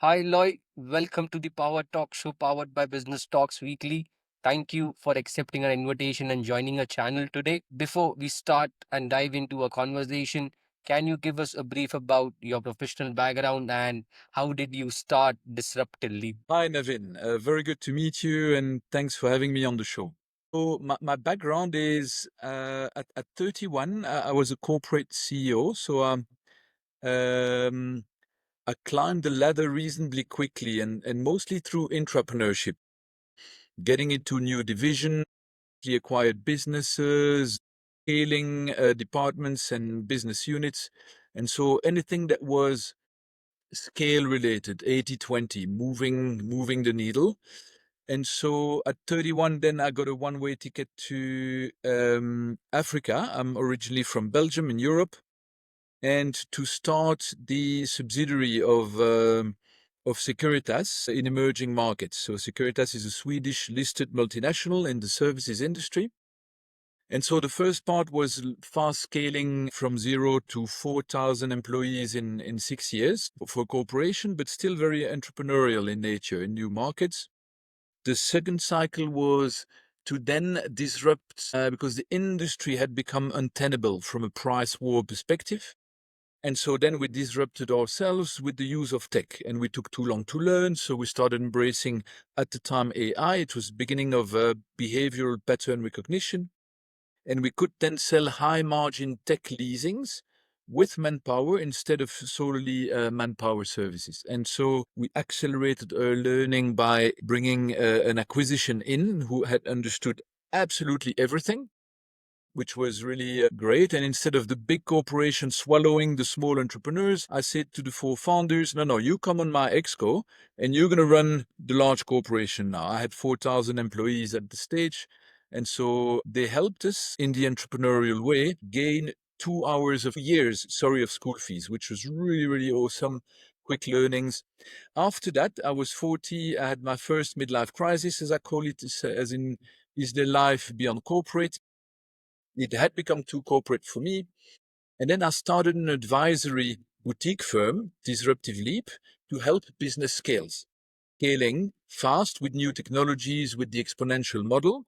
Hi, Loy. Welcome to the Power Talk Show powered by Business Talks Weekly. Thank you for accepting our invitation and joining our channel today. Before we start and dive into a conversation, can you give us a brief about your professional background and how did you start Disruptive Leap? Hi, Navin. Very good to meet you, and thanks for having me on the show. So, my background is at 31, I was a corporate CEO. Um, I climbed the ladder reasonably quickly and mostly through entrepreneurship, getting into new divisions, acquired businesses, scaling departments and business units. And so anything that was scale related, 80/20, moving the needle. And so at 31, then I got a one-way ticket to Africa. I'm originally from Belgium in Europe, and to start the subsidiary of Securitas in emerging markets. So Securitas is a Swedish listed multinational in the services industry. And so the first part was fast scaling from 0 to 4,000 employees in 6 years for a corporation, but still very entrepreneurial in nature in new markets. The second cycle was to then disrupt because the industry had become untenable from a price war perspective. And so then we disrupted ourselves with the use of tech, and we took too long to learn. So we started embracing at the time AI. It was beginning of behavioral pattern recognition. And we could then sell high margin tech leasings with manpower instead of solely manpower services. And so we accelerated our learning by bringing an acquisition in who had understood absolutely everything, which was really great. And instead of the big corporation swallowing the small entrepreneurs, I said to the four founders, no, you come on my exco and you're going to run the large corporation now. I had 4,000 employees at the stage. And so they helped us in the entrepreneurial way gain 2 hours of years, of school fees, which was really, really awesome. Quick learnings. After that, I was 40. I had my first midlife crisis, as I call it, as in, is there life beyond corporate? It had become too corporate for me. And then I started an advisory boutique firm, Disruptive Leap, to help business scaling fast with new technologies, with the exponential model.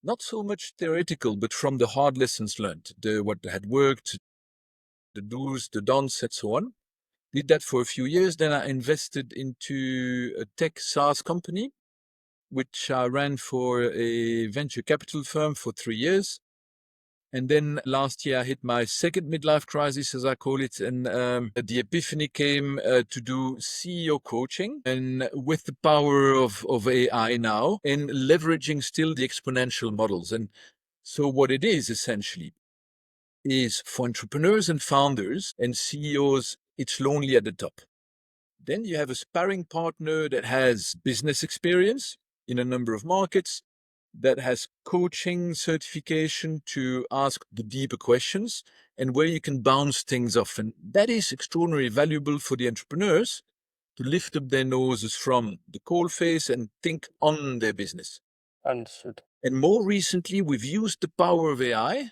Not so much theoretical, but from the hard lessons learned, what had worked, the do's, the don'ts, and so on. Did that for a few years. Then I invested into a tech SaaS company, which I ran for a venture capital firm for 3 years. And then last year, I hit my second midlife crisis, as I call it. And the epiphany came to do CEO coaching and with the power of AI now and leveraging still the exponential models. And so what it is essentially is for entrepreneurs and founders and CEOs, it's lonely at the top. Then you have a sparring partner that has business experience in a number of markets, that has coaching certification to ask the deeper questions and where you can bounce things off. And that is extraordinarily valuable for the entrepreneurs to lift up their noses from the coal face and think on their business. Understood. And more recently, we've used the power of AI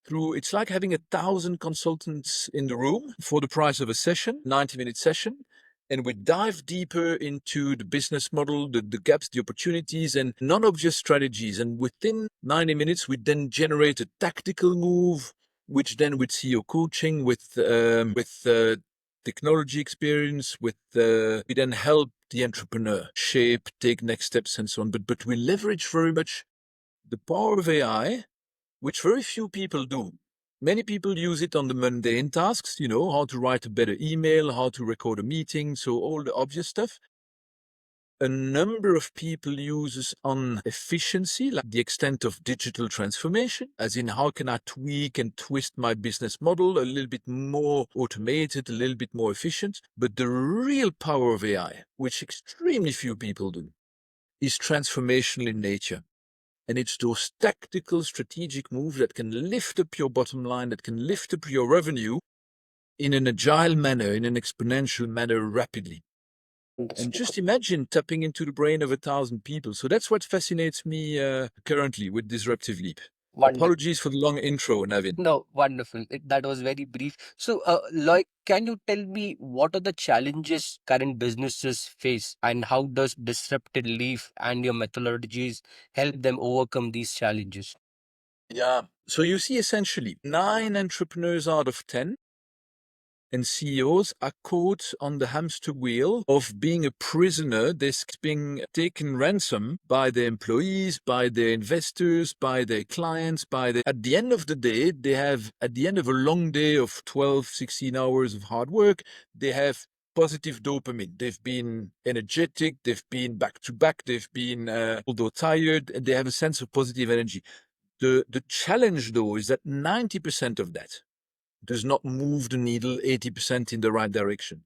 through, it's like having 1,000 consultants in the room for the price of a session, 90-minute session. And we dive deeper into the business model, the gaps, the opportunities, and non-obvious strategies. And within 90 minutes, we then generate a tactical move, which then with CEO coaching, with technology experience, we then help the entrepreneur shape, take next steps, and so on. But we leverage very much the power of AI, which very few people do. Many people use it on the mundane tasks, how to write a better email, how to record a meeting, so all the obvious stuff. A number of people uses on efficiency, like the extent of digital transformation, as in how can I tweak and twist my business model a little bit more automated, a little bit more efficient. But the real power of AI, which extremely few people do, is transformational in nature. And it's those tactical strategic moves that can lift up your bottom line, that can lift up your revenue in an agile manner, in an exponential manner rapidly. And just imagine tapping into the brain of 1,000 people. So that's what fascinates me currently with Disruptive Leap. Wonderful. Apologies for the long intro, Navin. No, wonderful. That was very brief. So, like, can you tell me what are the challenges current businesses face, and how does Disrupted Leaf and your methodologies help them overcome these challenges? Yeah. So you see, essentially, 9 entrepreneurs out of 10 and CEOs are caught on the hamster wheel of being a prisoner. They're being taken ransom by their employees, by their investors, by their clients, at the end of the day, they have, at the end of a long day of 12, 16 hours of hard work, they have positive dopamine. They've been energetic, they've been back to back, they've been, although tired, and they have a sense of positive energy. The challenge, though, is that 90% of that does not move the needle 80% in the right direction.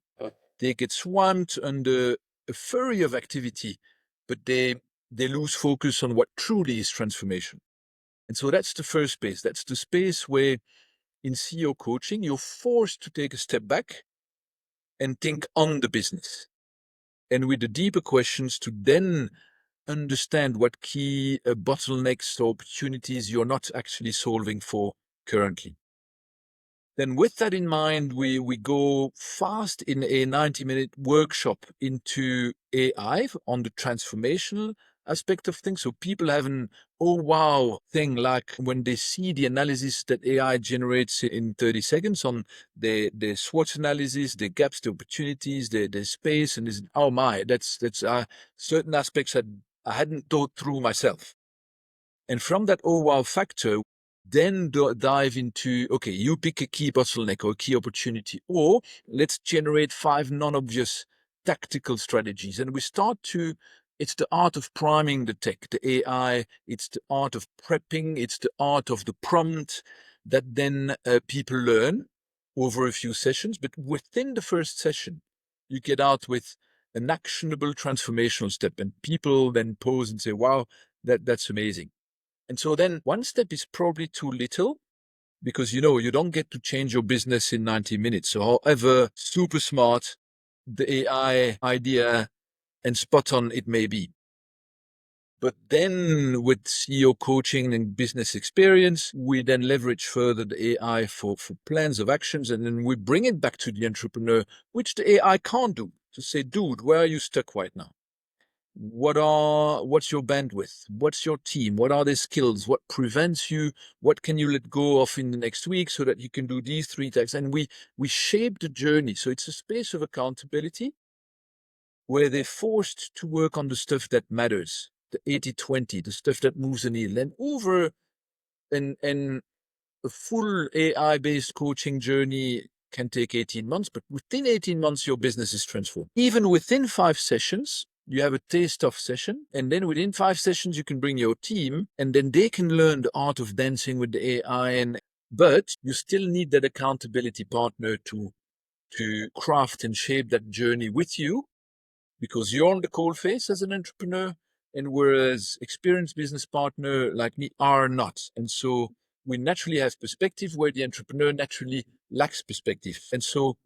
They get swamped under a flurry of activity, but they lose focus on what truly is transformation. And so that's the first space. That's the space where in CEO coaching, you're forced to take a step back and think on the business. And with the deeper questions to then understand what key bottlenecks or opportunities you're not actually solving for currently. Then with that in mind, we go fast in a 90-minute workshop into AI on the transformational aspect of things. So people have an oh wow thing, like when they see the analysis that AI generates in 30 seconds on the SWOT analysis, the gaps, the opportunities, the space, and this, oh my, that's certain aspects that I hadn't thought through myself. And from that oh wow factor, then dive into, okay, you pick a key bottleneck or a key opportunity, or let's generate 5 non-obvious tactical strategies. And we start to, it's the art of priming the tech, the AI, it's the art of prepping, it's the art of the prompt that then people learn over a few sessions. But within the first session, you get out with an actionable transformational step, and people then pose and say, wow, that's amazing. And so then one step is probably too little, because you don't get to change your business in 90 minutes. So however super smart the AI idea and spot on it may be. But then with CEO coaching and business experience, we then leverage further the AI for plans of actions. And then we bring it back to the entrepreneur, which the AI can't do, to say, dude, where are you stuck right now? What's your bandwidth? What's your team? What are their skills? What prevents you? What can you let go of in the next week so that you can do these 3 tasks? And we shape the journey. So it's a space of accountability where they're forced to work on the stuff that matters, the 80-20, the stuff that moves the needle. And over and a full AI-based coaching journey can take 18 months, but within 18 months, your business is transformed. Even within 5 sessions, you have a taste-off session, and then within 5 sessions, you can bring your team, and then they can learn the art of dancing with the AI. But you still need that accountability partner to craft and shape that journey with you, because you're on the coal face as an entrepreneur, and whereas experienced business partner like me are not. And so we naturally have perspective where the entrepreneur naturally lacks perspective. And so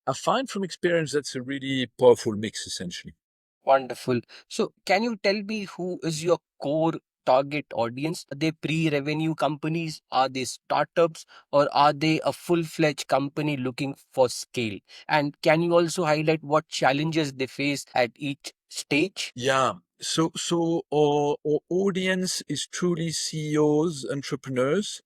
I find from experience that's a really powerful mix, essentially. Wonderful. So, can you tell me who is your core target audience? Are they pre-revenue companies? Are they startups? Or are they a full-fledged company looking for scale? And can you also highlight what challenges they face at each stage? Yeah. So our audience is truly CEOs, entrepreneurs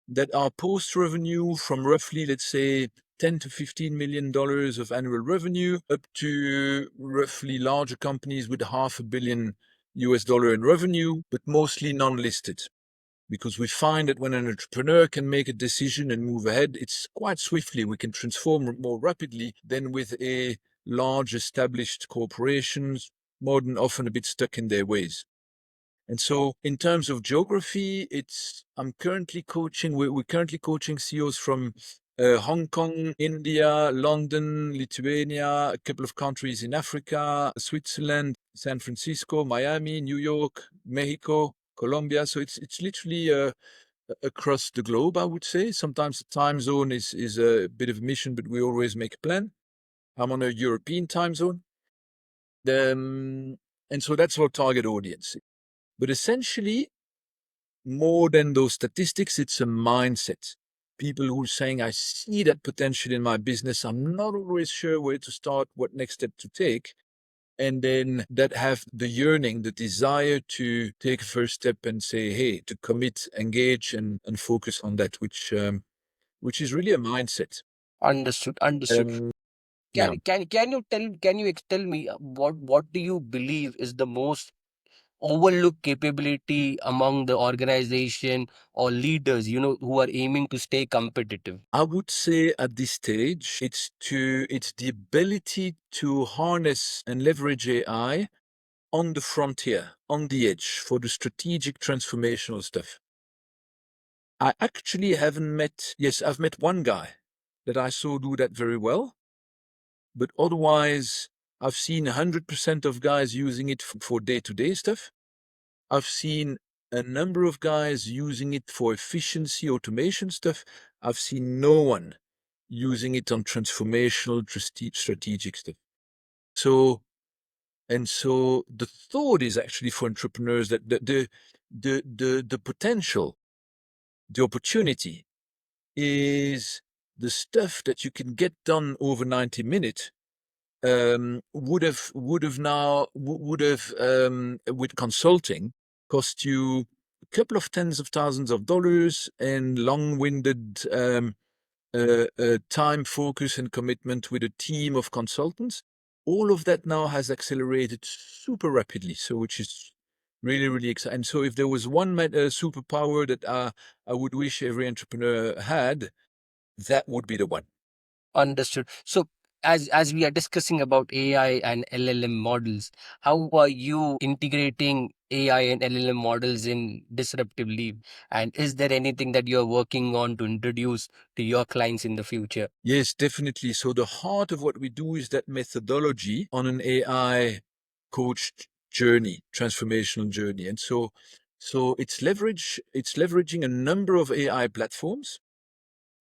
that are post revenue from roughly, let's say, 10 to $15 million of annual revenue up to roughly larger companies with $500 million in revenue, but mostly non-listed. Because we find that when an entrepreneur can make a decision and move ahead, it's quite swiftly. We can transform more rapidly than with a large established corporations, more than often a bit stuck in their ways. And so in terms of geography, I'm currently coaching, we're currently coaching CEOs from Hong Kong, India, London, Lithuania, a couple of countries in Africa, Switzerland, San Francisco, Miami, New York, Mexico, Colombia. So it's literally across the globe, I would say. Sometimes the time zone is a bit of a mission, but we always make a plan. I'm on a European time zone. And so that's our target audience. But essentially, more than those statistics, it's a mindset. People who are saying, I see that potential in my business. I'm not always sure where to start, what next step to take. And then that have the yearning, the desire to take a first step and say, hey, to commit, engage, and focus on that, which is really a mindset. Understood. Understood. Yeah. Can you tell me what do you believe is the most overlooked capability among the organization or leaders, who are aiming to stay competitive? I would say at this stage, it's the ability to harness and leverage AI on the frontier, on the edge for the strategic transformational stuff. I actually haven't met, yes, I've met one guy that I saw do that very well, but otherwise, I've seen 100% of guys using it for day to day stuff. I've seen a number of guys using it for efficiency, automation stuff. I've seen no one using it on transformational, strategic stuff. So the thought is actually for entrepreneurs that the potential, the opportunity is the stuff that you can get done over 90 minutes would have with consulting cost you a couple of tens of thousands of dollars and long-winded time, focus, and commitment with a team of consultants. All of that now has accelerated super rapidly, so which is really, really exciting. So if there was one superpower that I would wish every entrepreneur had, that would be the one. Understood. So as we are discussing about AI and LLM models, how are you integrating AI and LLM models in Disruptive Leap? And is there anything that you're working on to introduce to your clients in the future? Yes, definitely. So the heart of what we do is that methodology on an AI coached journey, transformational journey. And so it's leveraging a number of AI platforms.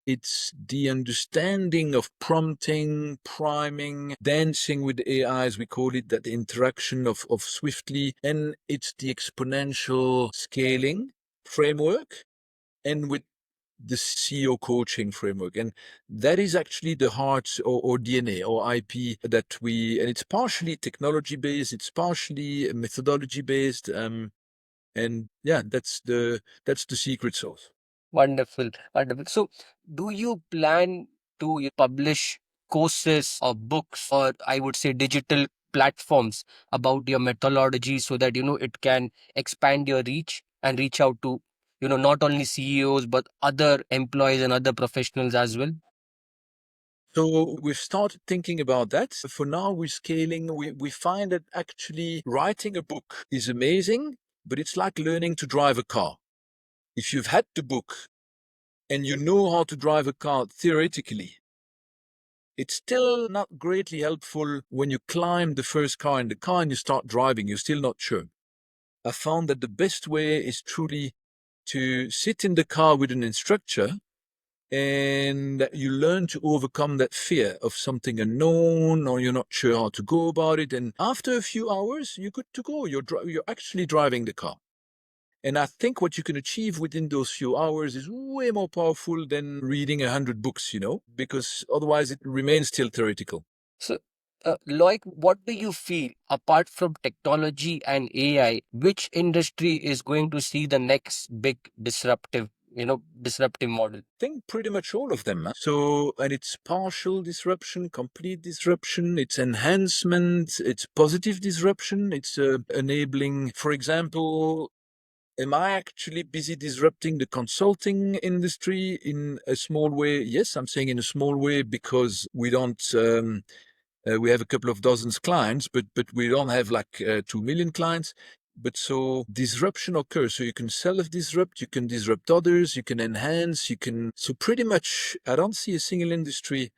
It's the understanding of prompting, priming, dancing with AI, as we call it, that interaction of swiftly, and it's the exponential scaling framework, and with the CEO coaching framework. And that is actually the heart or DNA or IP that and it's partially technology based, it's partially methodology based. And yeah, that's the secret sauce. Wonderful, wonderful. So, do you plan to publish courses or books, or I would say digital platforms about your methodology so that it can expand your reach and reach out to not only CEOs but other employees and other professionals as well? So we've started thinking about that. For now, we're scaling. We find that actually writing a book is amazing, but it's like learning to drive a car. If you've had the book and you know how to drive a car theoretically, it's still not greatly helpful when you climb the first car in the car and you start driving. You're still not sure. I found that the best way is truly to sit in the car with an instructor and that you learn to overcome that fear of something unknown or you're not sure how to go about it. And after a few hours, you're good to go. You're actually driving the car. And I think what you can achieve within those few hours is way more powerful than reading 100 books, because otherwise it remains still theoretical. So, Loic, what do you feel apart from technology and AI, which industry is going to see the next big disruptive model? Think pretty much all of them. So, and it's partial disruption, complete disruption, it's enhancement, it's positive disruption, it's enabling, for example, am I actually busy disrupting the consulting industry in a small way? Yes, I'm saying in a small way because we don't. We have a couple of dozens clients, but we don't have like 2 million clients. But so disruption occurs. So you can self-disrupt, you can disrupt others, you can enhance, you can. So pretty much, I don't see a single industry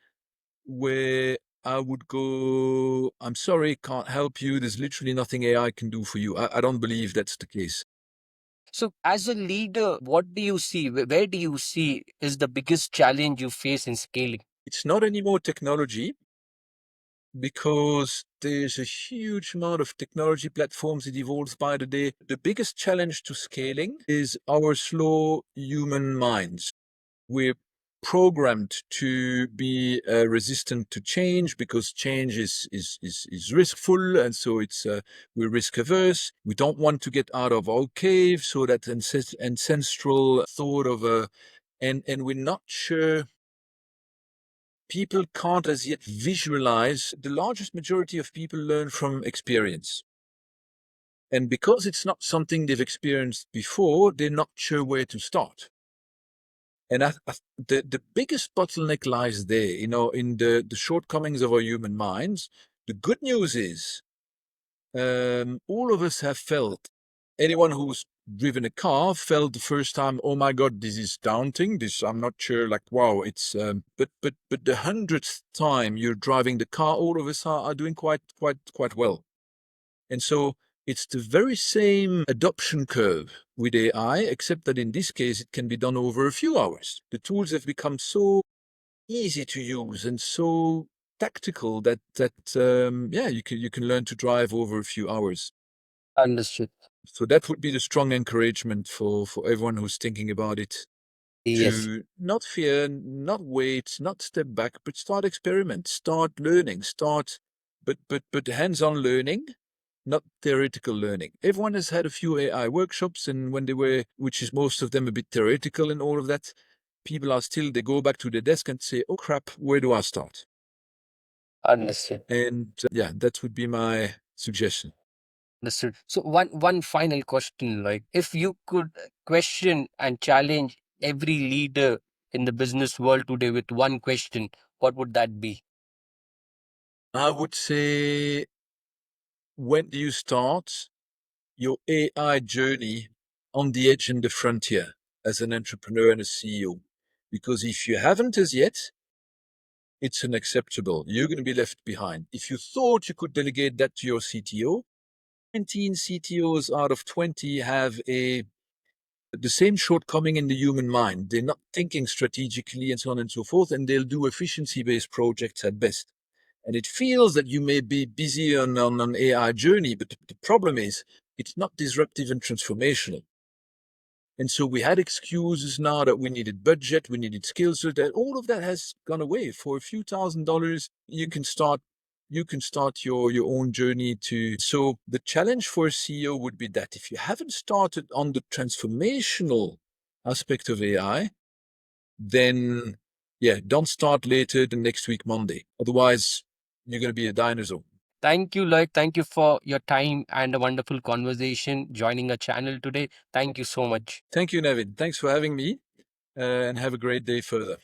where I would go, I'm sorry, can't help you. There's literally nothing AI can do for you. I don't believe that's the case. So, as a leader, what do you see? Where do you see is the biggest challenge you face in scaling? It's not anymore technology. because there's a huge amount of technology platforms that evolves by the day. The biggest challenge to scaling is our slow human minds. We're programmed to be resistant to change because change is riskful, and so we're risk averse. We don't want to get out of our cave, so that ancestral thought of a and we're not sure. People can't as yet visualize. The largest majority of people learn from experience. And because it's not something they've experienced before, they're not sure where to start. And the biggest bottleneck lies there, in the shortcomings of our human minds. The good news is all of us have felt, anyone who's driven a car felt the first time, oh my God, this is daunting. This, I'm not sure, like, wow, it's, but the 100th time you're driving the car, all of us are doing quite well. And so it's the very same adoption curve with AI, except that in this case, it can be done over a few hours. The tools have become so easy to use and so tactical that yeah, you can learn to drive over a few hours. Understood. So that would be the strong encouragement for everyone who's thinking about it, Yes, to not fear, not wait, not step back, but start experiment, start learning, but hands-on learning, not theoretical learning. Everyone has had a few AI workshops, and when they were, which is most of them a bit theoretical and all of that, people are still, they go back to their desk and say, oh crap, where do I start? understood. And yeah, that would be my suggestion. Understood. So one final question, like if you could question and challenge every leader in the business world today with one question, what would that be? I would say, when do you start your AI journey on the edge and the frontier as an entrepreneur and a CEO? Because if you haven't as yet, it's unacceptable. You're going to be left behind. If you thought you could delegate that to your CTO, 19 CTOs out of 20 have the same shortcoming in the human mind. They're not thinking strategically and so on and so forth, and they'll do efficiency-based projects at best. And it feels that you may be busy on an AI journey, but the problem is it's not disruptive and transformational. And so we had excuses now that we needed budget, we needed skills, so that all of that has gone away. For a few $1,000s, you can start your own journey to. So the challenge for a CEO would be that if you haven't started on the transformational aspect of AI, then yeah, don't start later than next week, Monday. Otherwise, you're going to be a dinosaur. Thank you, Loic. Thank you for your time and a wonderful conversation joining our channel today. Thank you so much. Thank you, Nevin. Thanks for having me, and have a great day further.